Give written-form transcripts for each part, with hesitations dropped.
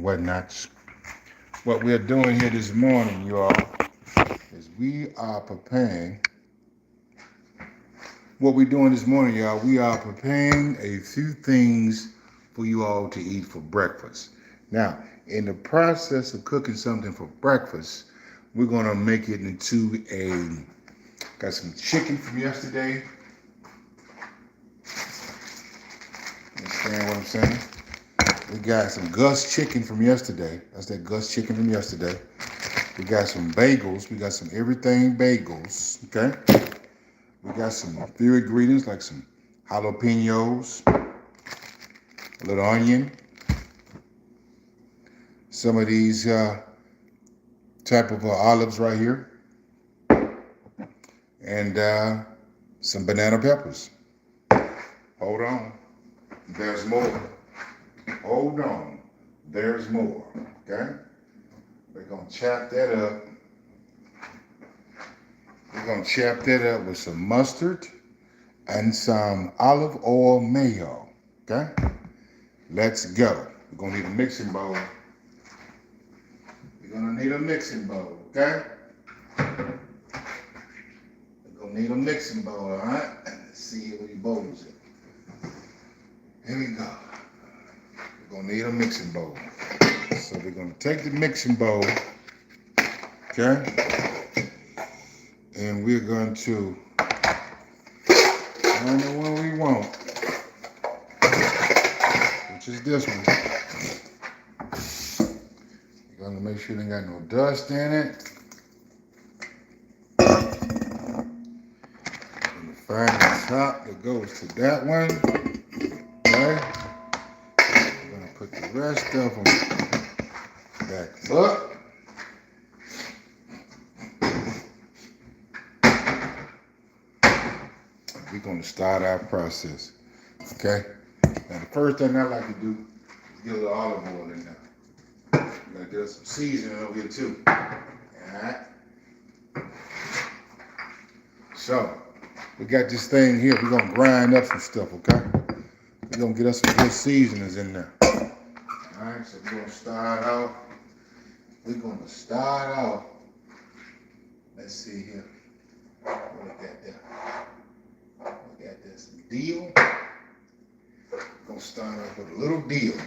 whatnots. What we're doing here this morning, you all, is we are preparing. What we're doing this morning, y'all, we are preparing a few things for you all to eat for breakfast. Now, in the process of cooking something for breakfast, we're gonna make it into got some chicken from yesterday. Understand what I'm saying? We got some Gus chicken from yesterday. That's that Gus chicken from yesterday. We got some bagels. We got some everything bagels. Okay. We got some few ingredients like some jalapenos, a little onion, some of these type of olives right here, and some banana peppers. Hold on. There's more. Hold on. There's more. Okay? We're going to chop that up. We're going to chop that up with some mustard and some olive oil mayo. Okay? Let's go. We're going to need a mixing bowl. We're going to need a mixing bowl. Okay? We're going to need a mixing bowl. All right? Let's see where your bowls are. Here we go. We're gonna need a mixing bowl. So we're gonna take the mixing bowl, okay? And we're going to find the one we want, which is this one. We're gonna make sure it ain't got no dust in it. And find the top that goes to that one. Okay, we're gonna put the rest of them back up. We're gonna start our process. Okay. Now the first thing I like to do is get a little olive oil in there. We're gonna get us some seasoning over here too. Alright. So we got this thing here. We're gonna grind up some stuff, okay? We're gonna get us some good seasonings in there. Alright, so we're gonna start out. Let's see here. What we got there? We got there some dill. We're gonna start off with a little dill.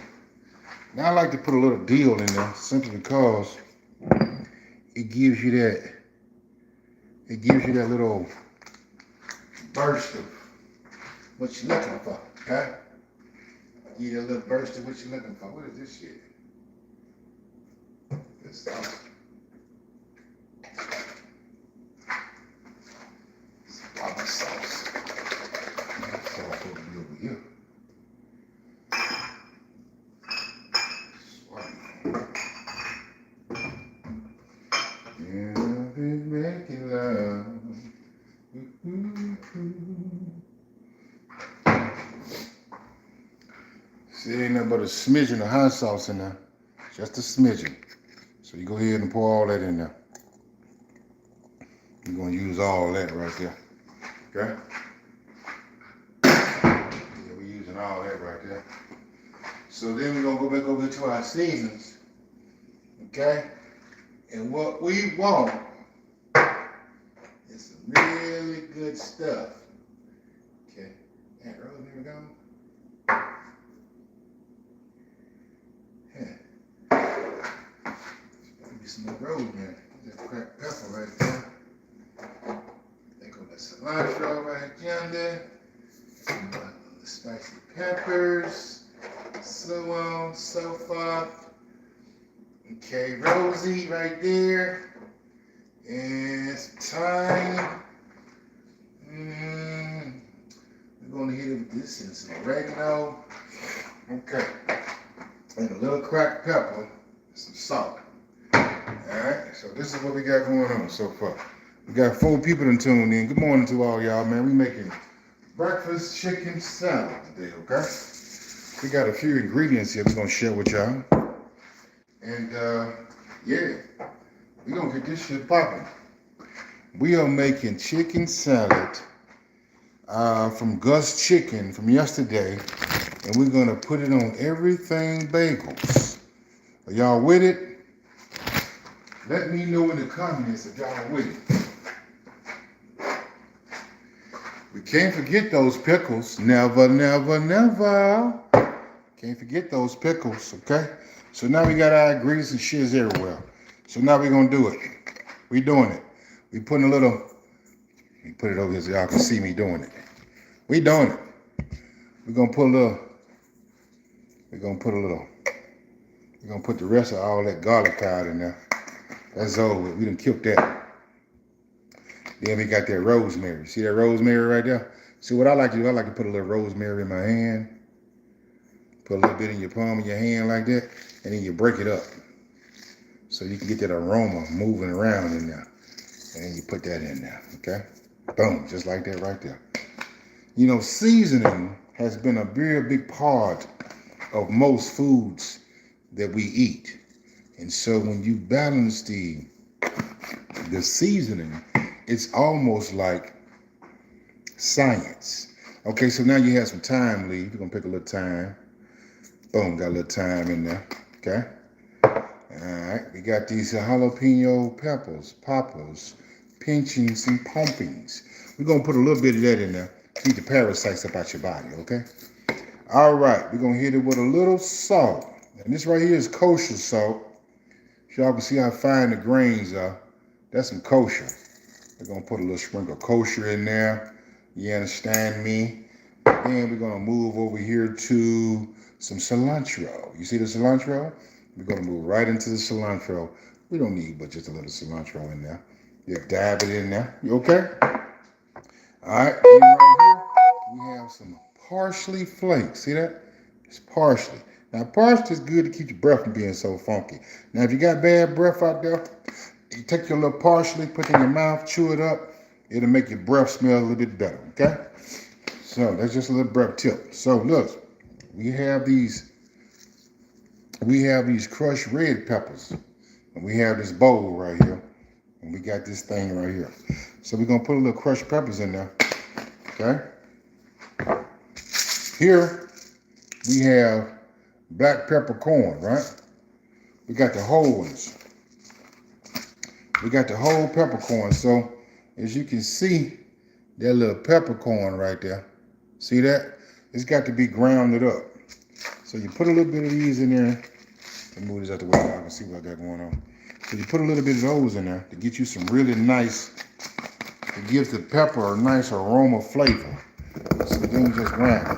Now I like to put a little dill in there simply because it gives you that little burst of what you're looking for, okay? Give you a little burst of what you're looking for. What is this shit? This sauce. It's barbecue sauce. That sauce over here. Yeah, I've been making love. See, ain't nothing but a smidgen of hot sauce in there. Just a smidgen. So you go ahead and pour all that in there. You're going to use all that right there. Okay? Yeah, we're using all that right there. So then we're going to go back over to our seasons. Okay? And what we want is some really good stuff. Okay? And rosemary gone? Yeah. Maybe some more rosemary. That cracked pepper right there. There go that cilantro right yonder. Some spicy peppers. So on, so forth. Okay, Rosie right there. And some thyme. We're going to hit it with this and some oregano. Okay. And a little cracked pepper. And some salt. Alright, so this is what we got going on so far. We got 4 people to tune in. Good morning to all y'all, man. We making breakfast chicken salad today, okay? We got a few ingredients here we're going to share with y'all. And, yeah, we're going to get this shit popping. We are making chicken salad from Gus Chicken from yesterday. And we're going to put it on everything bagels. Are y'all with it? Let me know in the comments if y'all with it. We can't forget those pickles. Never, never, never. Can't forget those pickles, okay? So now we got our grease and shiz everywhere. So now we're going to do it. We doing it. We putting a little, let me put it over here so y'all can see me doing it. We doing it. We're going to put the rest of all that garlic powder in there. That's over. We done killed that. Then we got that rosemary. See that rosemary right there? See what I like to do? I like to put a little rosemary in my hand. Put a little bit in your palm of your hand like that. And then you break it up. So you can get that aroma moving around in there. And then you put that in there. Okay? Boom. Just like that right there. You know, seasoning has been a very big part of most foods that we eat. And so when you balance the seasoning, it's almost like science. Okay, so now you have some thyme leaf. You're going to pick a little thyme. Boom, got a little thyme in there. Okay. All right, we got these jalapeno peppers, poppers, pinchings, and pumpkins. We're going to put a little bit of that in there. Keep the parasites up out your body, okay? All right, we're going to hit it with a little salt. And this right here is kosher salt. So y'all can see how fine the grains are. That's some kosher. We're going to put a little sprinkle of kosher in there. You understand me? Then we're going to move over here to some cilantro. You see the cilantro? We're going to move right into the cilantro. We don't need but just a little cilantro in there. You dab it in there. You okay? All right. Then right here, we have some parsley flakes. See that? It's parsley. Now, parsley is good to keep your breath from being so funky. Now, if you got bad breath out there, you take your little parsley, put it in your mouth, chew it up. It'll make your breath smell a little bit better, okay? So, that's just a little breath tip. So, look, we have these crushed red peppers. And we have this bowl right here. And we got this thing right here. So, we're going to put a little crushed peppers in there, okay? Here, we have black peppercorn, right? We got the whole ones. We got the whole peppercorn. So, as you can see, that little peppercorn right there. See that? It's got to be grounded up. So you put a little bit of these in there. Let me move this out the way so I can see what I got going on. So you put a little bit of those in there to get you some really nice, to give the pepper a nice aroma flavor. So then you just grind it.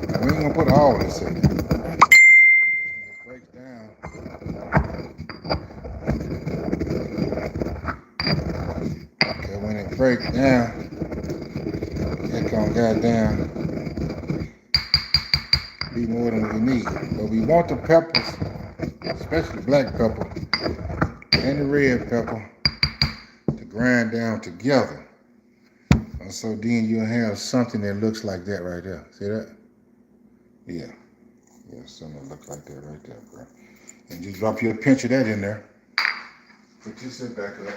Now, we ain't gonna put all this in there. It breaks down. Okay, when it breaks down, it gonna goddamn be more than we need. But we want the peppers, especially black pepper and the red pepper, to grind down together. And so then you'll have something that looks like that right there. See that? Yeah. Yeah, something that looks like that right there, bro. And just drop you a pinch of that in there. Put this back up.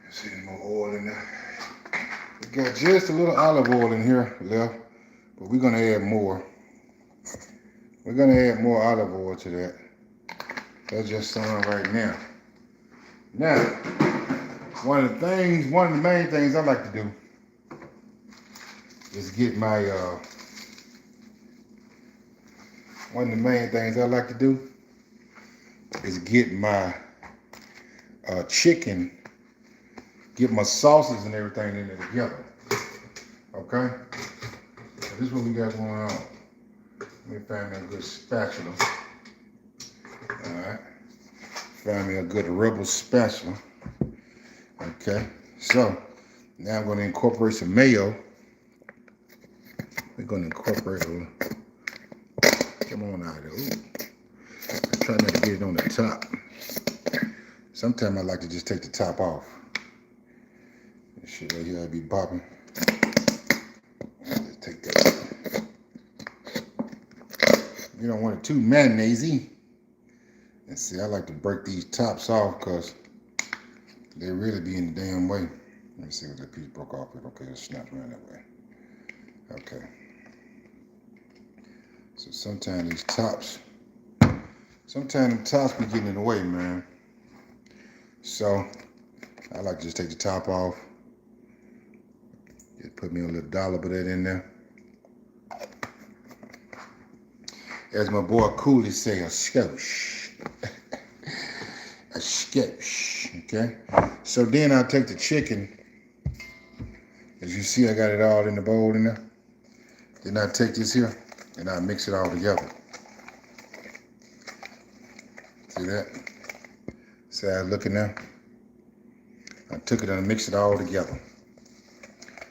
See any more oil in there. We got just a little olive oil in here left, but we're gonna add more. We're gonna add more olive oil to that. That's just some right now. Now, one of the main things I like to do is get my, chicken, get my sauces and everything in there together. Okay? So this is what we got going on. Let me find me a good spatula. Alright. Find me a good rubber spatula. Okay. So, now I'm going to incorporate some mayo. We're going to incorporate a little. Come on out of there. Ooh. I try not to get it on the top. Sometimes I like to just take the top off. This shit right here, I be popping. Just take that. You don't want it too mayonnaise-y. And see, I like to break these tops off because they really be in the damn way. Let me see what that piece broke off with. Okay, let's snap around that way. Okay. So sometimes the tops be getting in the way, man. So I like to just take the top off. Just put me a little dollop of that in there. As my boy Cooley say, a skosh. A skosh, okay? So then I'll take the chicken. As you see, I got it all in the bowl in there. Then I take this here and I mix it all together. See that? See how I looking now? I took it and I mixed it all together.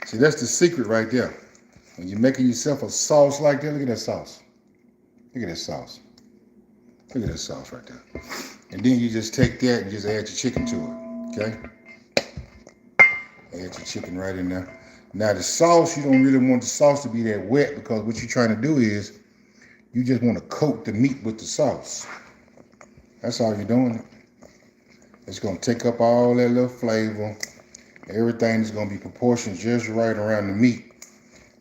See, that's the secret right there. When you're making yourself a sauce like that, look at that sauce. Look at that sauce. Look at that sauce right there. And then you just take that and just add your chicken to it, okay? Add your chicken right in there. Now the sauce, you don't really want the sauce to be that wet because what you're trying to do is you just want to coat the meat with the sauce. That's all you're doing. It's going to take up all that little flavor. Everything is going to be proportioned just right around the meat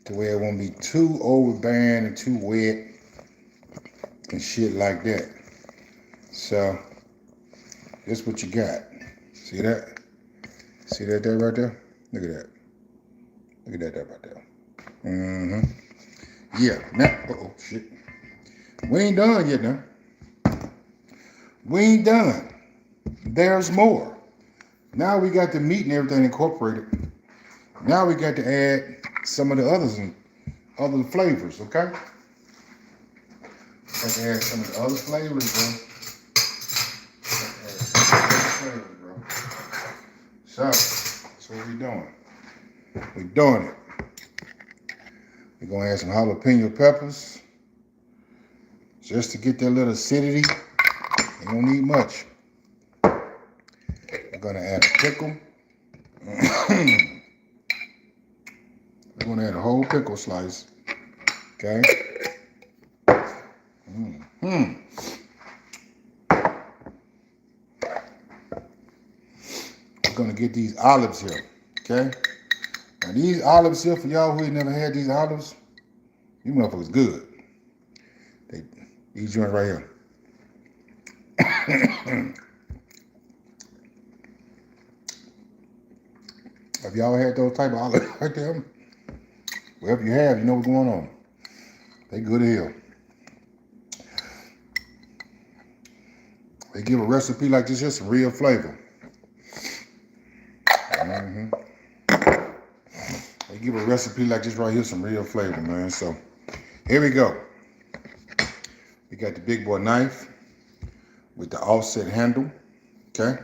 to where it won't be too overbearing and too wet and shit like that. So that's what you got. See that? See that there right there? Look at that. Look at that there right there. Mm-hmm. Yeah. Now, shit. We ain't done yet now. We ain't done. There's more. Now we got the meat and everything incorporated. Now we got to add some of the others and other flavors, okay? Got to add some of the other flavors, bro. So, that's what we're doing. We're doing it. We're going to add some jalapeno peppers just to get that little acidity. You don't need much. We're going to add a pickle. We're going to add a whole pickle slice. Okay? We're going to get these olives here. Okay? Now these olives here, for y'all who ain't never had these olives, these motherfuckers good. These joints right here. Have y'all had those type of olives right there? Well, if you have, you know what's going on. They good as hell. They give a recipe like this, just some real flavor. They give a recipe like this right here, some real flavor, man. So here we go. We got the big boy knife with the offset handle, okay?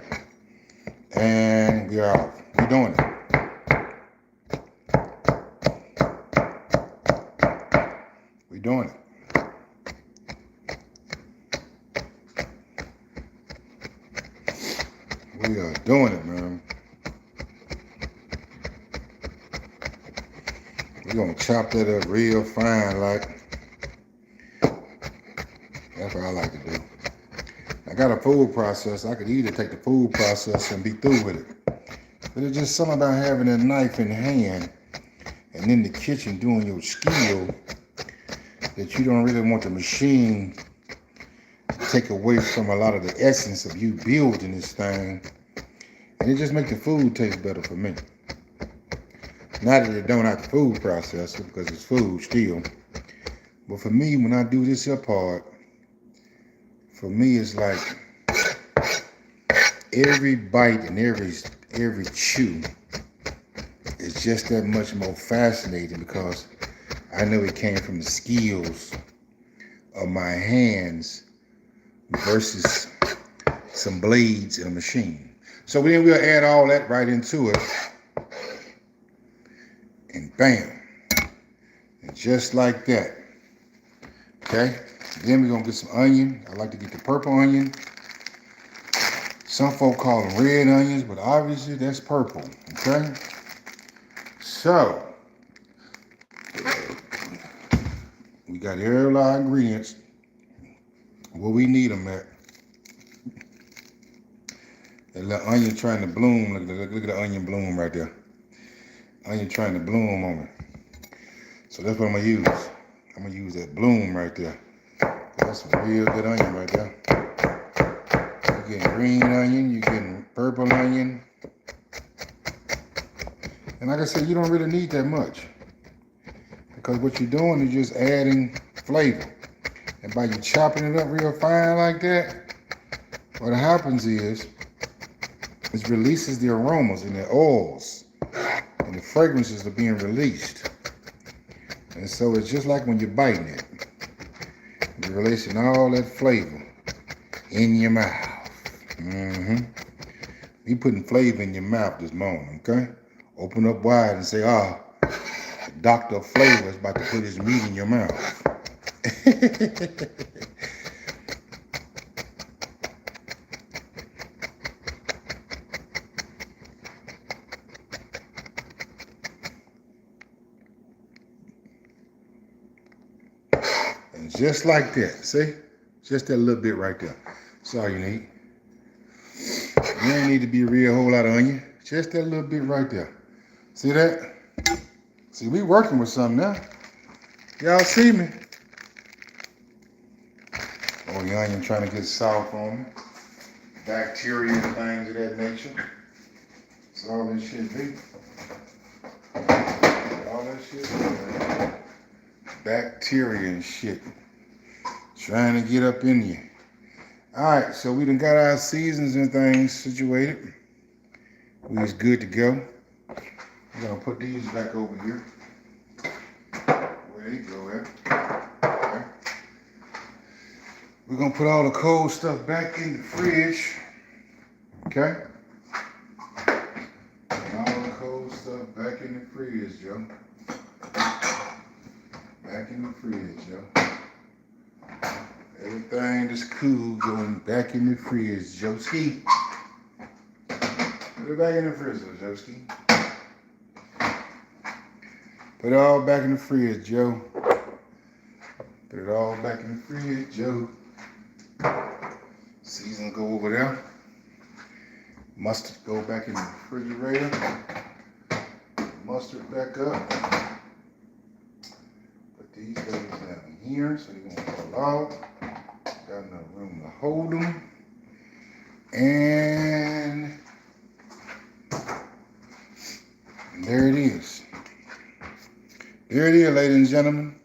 And we are off. We're doing it. We're doing it. We are doing it, man. We're gonna chop that up real fine, like. That's what I like to do. I got a food processor. I could either take the food processor and be through with it. But it's just something about having a knife in hand and in the kitchen doing your skill that you don't really want the machine to take away from a lot of the essence of you building this thing. And it just makes the food taste better for me. Not that it don't have the food processor, because it's food still. But for me, when I do this here part, for me it's like every bite and every chew is just that much more fascinating because I know it came from the skills of my hands versus some blades in a machine. So then we'll add all that right into it. And bam. And just like that. Okay? Then we're going to get some onion. I like to get the purple onion. Some folk call them red onions, but obviously that's purple. Okay? So, we got every lot of ingredients where we need them at. That little onion trying to bloom. Look at the onion bloom right there. Onion trying to bloom on me. So that's what I'm gonna use. I'm gonna use that bloom right there. That's some real good onion right there. You're getting green onion, you're getting purple onion. And like I said, you don't really need that much. Because what you're doing is just adding flavor. And by you chopping it up real fine like that, what happens is it releases the aromas and the oils and the fragrances are being released. And so it's just like when you're biting it. You're releasing all that flavor in your mouth. You putting flavor in your mouth this morning, okay? Open up wide and say, the doctor of flavor is about to put his meat in your mouth. And just like that, see? Just that little bit right there. That's all you need. You ain't need to be a real whole lot of onion. Just that little bit right there. See that? See, we working with something now. Y'all see me? Oh, the onion trying to get soft on me. Bacteria and things of that nature. That's all this shit be. All that shit be. Bacteria and shit. Trying to get up in you. Alright, so we done got our seasons and things situated. We was good to go. We're gonna put these back over here. Where they go at. Okay. We're gonna put all the cold stuff back in the fridge. Okay? Put all the cold stuff back in the fridge, Joe. Back in the fridge, Joe. Everything that's cool going back in the fridge, Joeski. Put it back in the fridge, Joeski. Put it all back in the fridge, Joe. Put it all back in the fridge, Joe. Season go over there. Mustard go back in the refrigerator. Mustard back up. Put these babies down here so they won't fall out. Got enough room to hold them. And there it is. There it is, ladies and gentlemen.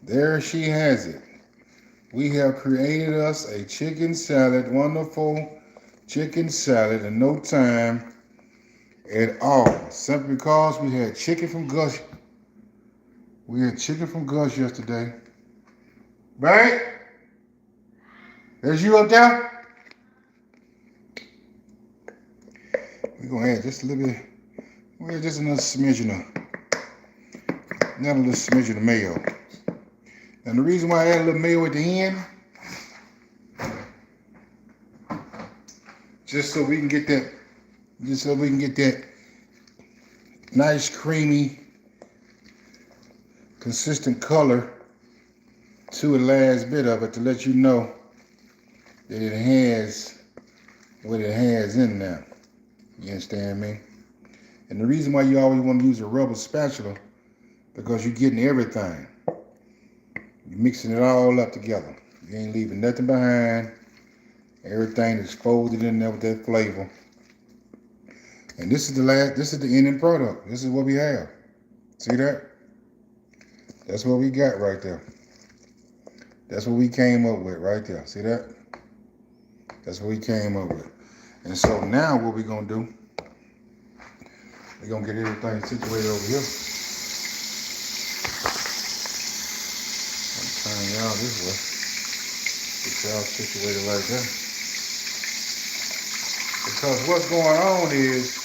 There she has it. We have created us a chicken salad, wonderful chicken salad in no time at all. Simply because we had chicken from Gus. We had chicken from Gus yesterday. Right? There's you up there? We're going to add just a little bit. We'll add just another smidgen of mayo. And the reason why I add a little mayo at the end, just so we can get that nice, creamy, consistent color to the last bit of it to let you know that it has what it has in there. You understand me? And the reason why you always want to use a rubber spatula, because you're getting everything. You're mixing it all up together. You ain't leaving nothing behind. Everything is folded in there with that flavor. And this is the ending product. This is what we have. See that? That's what we got right there. That's what we came up with right there. See that? That's what we came up with. And so now what we're going to do, we're going to get everything situated over here. I'm turning y'all this way. Get y'all situated like that. Because what's going on is,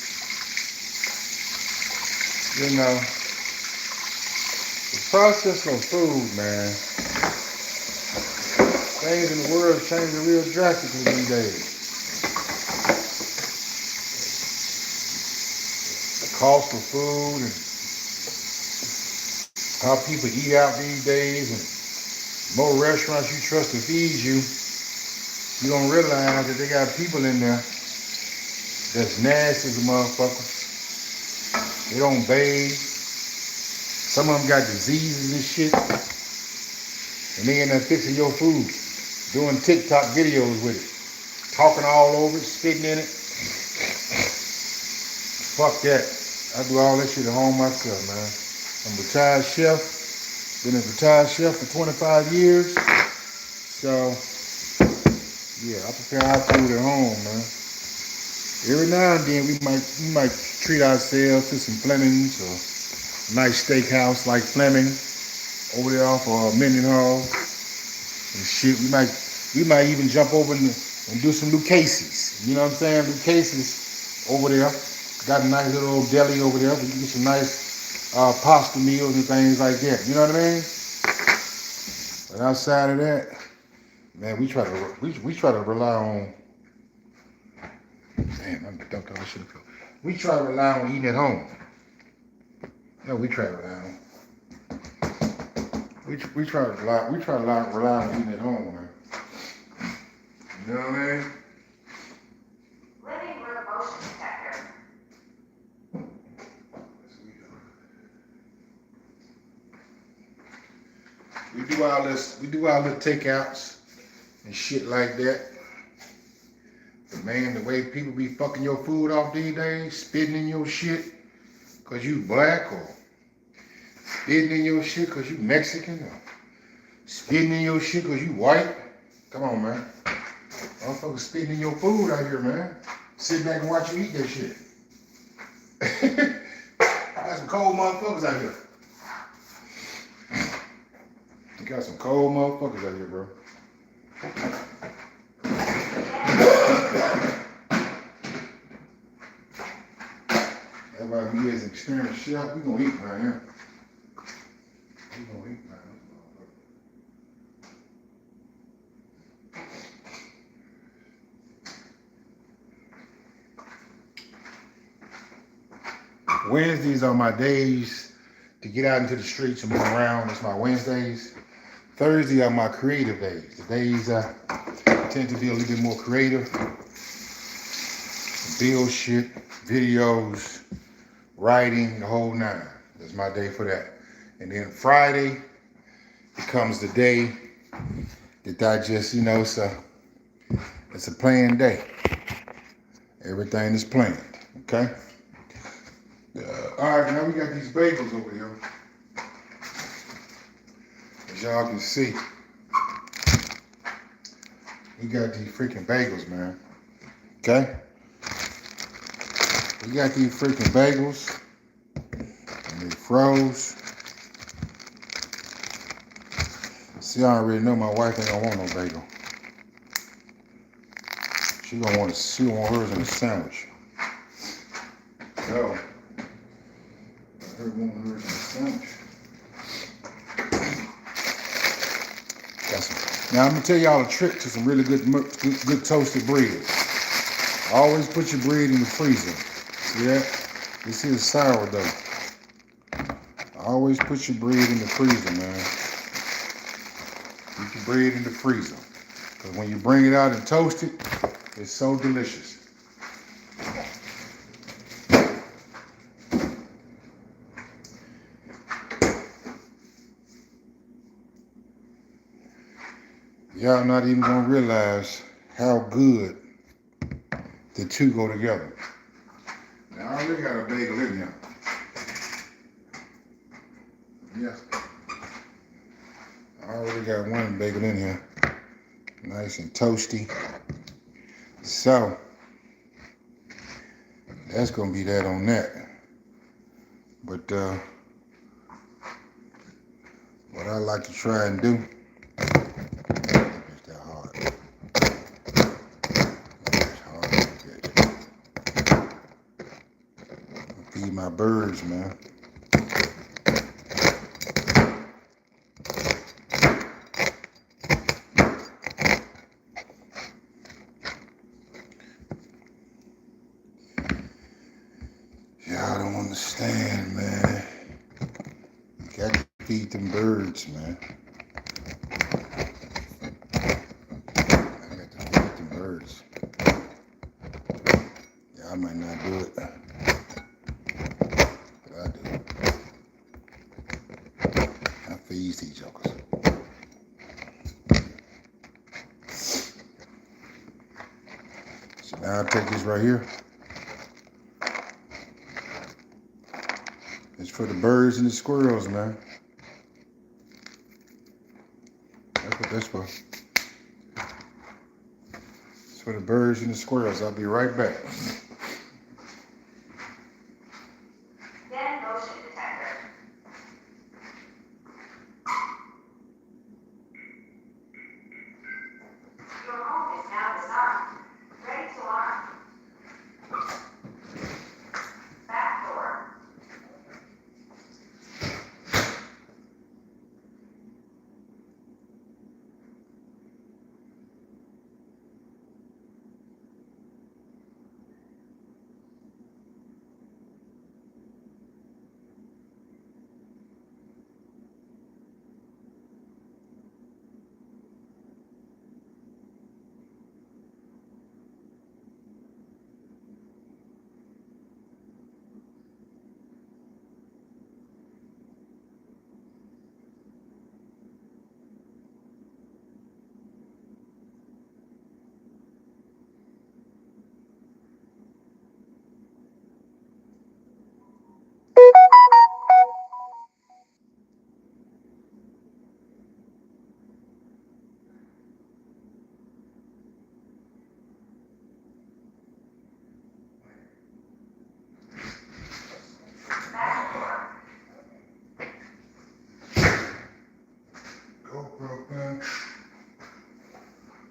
you know, the process of food, man, things in the world are changing real drastically these days. The cost of food and how people eat out these days, and more restaurants you trust to feed you, you don't realize that they got people in there that's nasty as a motherfucker. They don't bathe. Some of them got diseases and shit, and they end up fixing your food, doing TikTok videos with it, talking all over it, spitting in it. Fuck that. I do all that shit at home myself, man. I'm a retired chef. Been a retired chef for 25 years. So, yeah, I prepare our food at home, man. Every now and then we might treat ourselves to some Fleming's or a nice steakhouse like Fleming over there off of Mendenhall and shit. We might even jump over and do some Lucchese's. You know what I'm saying? Lucchese's over there. Got a nice little old deli over there. We can get some nice pasta meals and things like that. You know what I mean? But outside of that, man, we try to rely on. Man, I'm dumped all this shit. We try to rely on eating at home. No, we try to rely on. We try to rely on eating at home, man. You know what I mean? Living room motion detector. We do our little takeouts and shit like that. But man, the way people be fucking your food off these days, spitting in your shit cause you black, or spitting in your shit cause you Mexican, or spitting in your shit cause you white. Come on, man. Motherfuckers spitting in your food out here, man. Sit back and watch you eat that shit. Got some cold motherfuckers out here. You got some cold motherfuckers out here, bro. Everybody, me as an experienced chef, we gonna eat right here. We gonna eat right here. Wednesdays are my days to get out into the streets and move around. It's my Wednesdays. Thursday are my creative days. The days I tend to be a little bit more creative. Build shit, videos, writing, the whole nine. That's my day for that. And then Friday becomes the day that I just, it's a planned day. Everything is planned, okay? All right, now we got these bagels over here. As y'all can see, we got these freaking bagels, man. Okay? We got these freaking bagels, and they froze. See, I already know my wife ain't gonna want no bagel. She gonna want hers in a sandwich. So, her wanting hers in a sandwich. Now I'm gonna tell y'all a trick to some really good toasted bread. Always put your bread in the freezer. See that? This is sourdough. Always put your bread in the freezer, man. Keep your bread in the freezer. Because when you bring it out and toast it, it's so delicious. Y'all not even gonna realize how good the two go together. Now, I already got a bagel in here. Yes. I already got one bagel in here. Nice and toasty. So, that's gonna be that on that. But what I like to try and do, it's that hard. It's hard to get. Feed my birds, man. Y'all don't understand, man. You got to feed them birds, man. I got to feed them birds. Yeah, I might not do it, but I do. feeds these jokers. So now I take this right here. It's for the birds and the squirrels, man. That's what that's for. It's for the birds and the squirrels. I'll be right back. Then motion detector. Your home is now disarmed. Ready to arm. Back door. Go Brooklyn.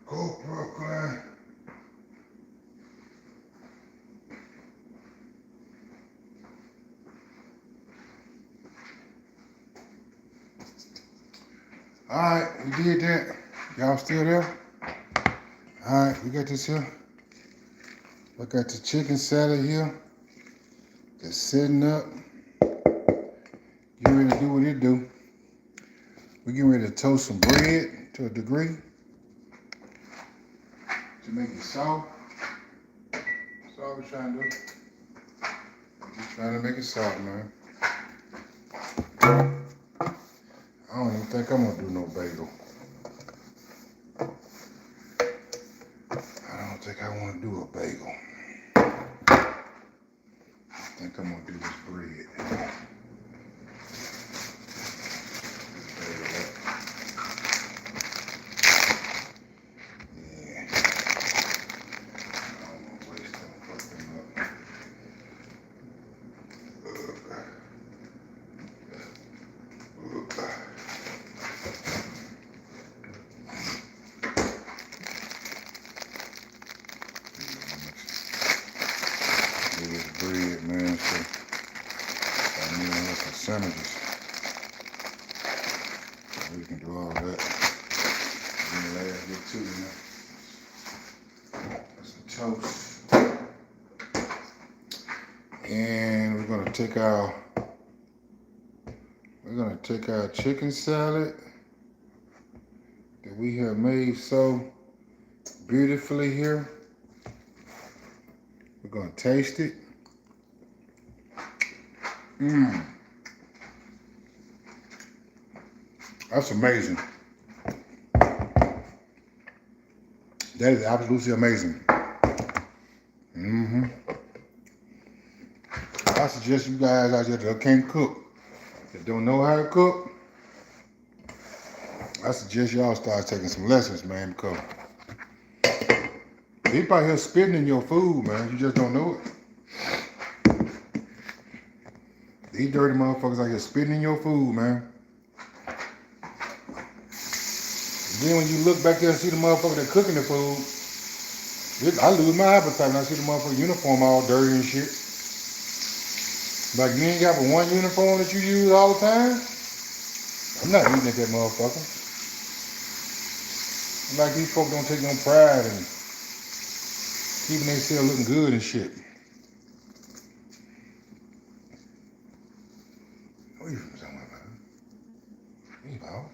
Go Brooklyn. Alright, we did that. Y'all still there? Alright, we got this here. We got the chicken salad here. Just sitting up. Getting ready to do what it do. We're getting ready to toast some bread to a degree. To make it soft. That's all we're trying to do. Just trying to make it soft, man. I don't even think I'm gonna do no bagel. I don't think I want to do a bagel. I think I'm gonna do this bread. Bread, man, so I need to have some sandwiches. So we can do all that. And then last bit too, you know. Some toast. And we're gonna take our chicken salad that we have made so beautifully here. We're gonna taste it. That's amazing. That is absolutely amazing. I suggest you guys out there that can't cook, that don't know how to cook, I suggest y'all start taking some lessons, man, because people out here spitting in your food, man. You just don't know it. These dirty motherfuckers out here spitting in your food, man. Then when you look back there and see the motherfucker that cooking the food, I lose my appetite when I see the motherfucker uniform all dirty and shit. Like, you ain't got but one uniform that you use all the time? I'm not eating at that motherfucker. Like, these folks don't take no pride in keeping themselves looking good and shit. What are you talking about, man? You know.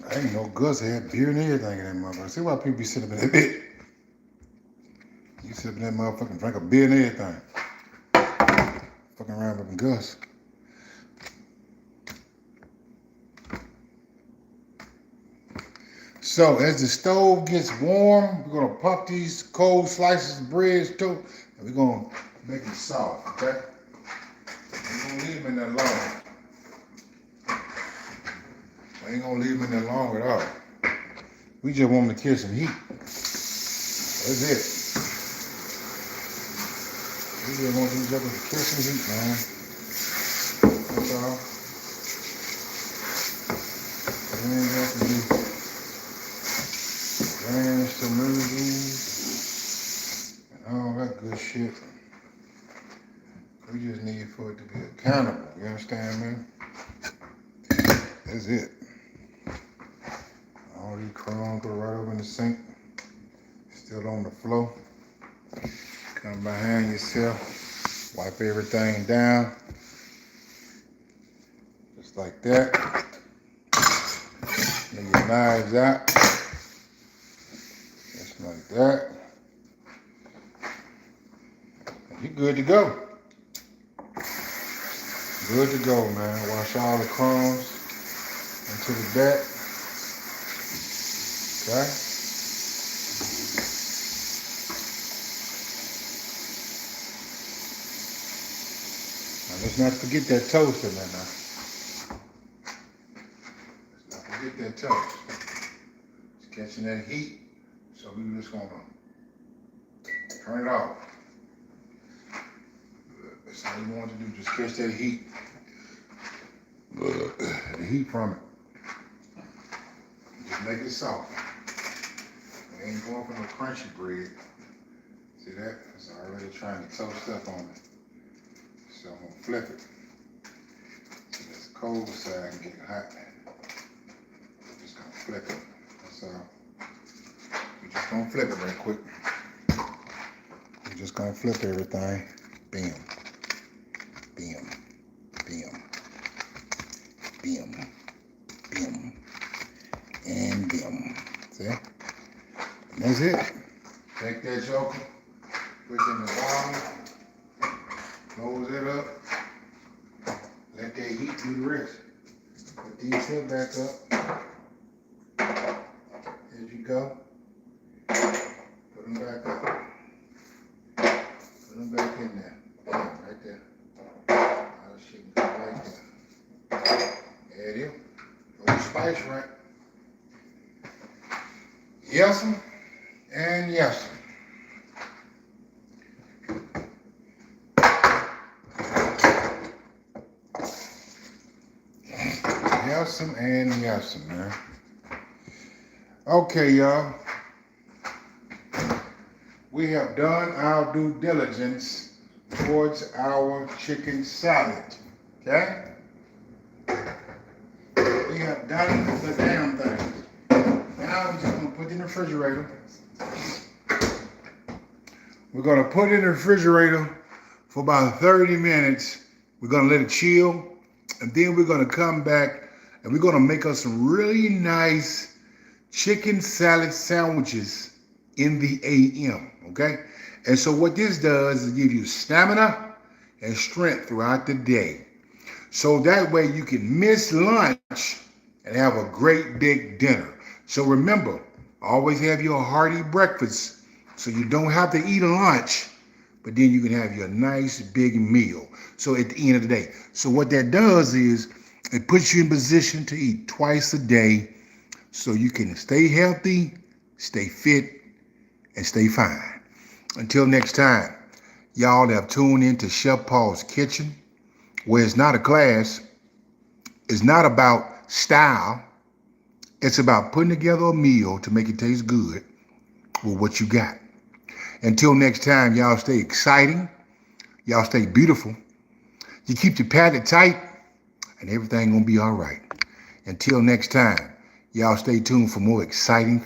I ain't know Gus had beer and everything in that motherfucker. See why people be sitting up in that bed. You sit up in that motherfucking drink a beer and everything. Fucking around with Gus. So as the stove gets warm, we're gonna pop these cold slices of bread too, and we're gonna make them soft, okay? We're gonna leave them in there long. I ain't gonna leave them in there long at all. We just want them to catch some heat. That's it. We just want these jokers to catch some heat, man. That's all. We ain't got to do ranch tomatoes and all that good shit. We just need for it to be accountable. You understand, man? That's it. All these crumbs go right over in the sink. Still on the floor. Come behind yourself. Wipe everything down. Just like that. Get your knives out. Just like that. And you're good to go. Good to go, man. Wash all the crumbs into the back. Okay? Now let's not forget that toast in there now. Let's not forget that toast. It's catching that heat, so we're just gonna turn it off. That's all you want to do, just catch that heat. The heat from it. Just make it soft. It ain't going for no crunchy bread. See that? It's already trying to toast up on it. So I'm gonna flip it. So this cold side can get hot. I'm just gonna flip it. That's all. We're just gonna flip it right quick. We're just gonna flip everything. Bam. Bam. Bam. Bam. Bam. And bam. See? And that's it. Take that joker, put it in the bottom, close it up, let that heat do the rest. Put these here back up. There you go. Put them back up. Put them back in there. Bam, right there. All the shit can go right there. There it is. Throw the spice right. Yes'm and yes'm. Yes'm and yes'm, man. Okay, y'all. We have done our due diligence towards our chicken salad. Okay? We have done the damn thing. Now we're just gonna put it in the refrigerator. We're gonna put it in the refrigerator for about 30 minutes. We're gonna let it chill, and then we're gonna come back and we're gonna make us some really nice chicken salad sandwiches in the AM, okay? And so what this does is give you stamina and strength throughout the day. So that way you can miss lunch and have a great big dinner. So remember, always have your hearty breakfast so you don't have to eat a lunch, but then you can have your nice big meal. So at the end of the day. So what that does is it puts you in position to eat twice a day so you can stay healthy, stay fit, and stay fine. Until next time, y'all have tuned into Chef Paul's Kitchen, where it's not a class, it's not about style, it's about putting together a meal to make it taste good with what you got. Until next time, y'all stay exciting, y'all stay beautiful, you keep your palate tight, and everything gonna be all right. Until next time, y'all stay tuned for more exciting things.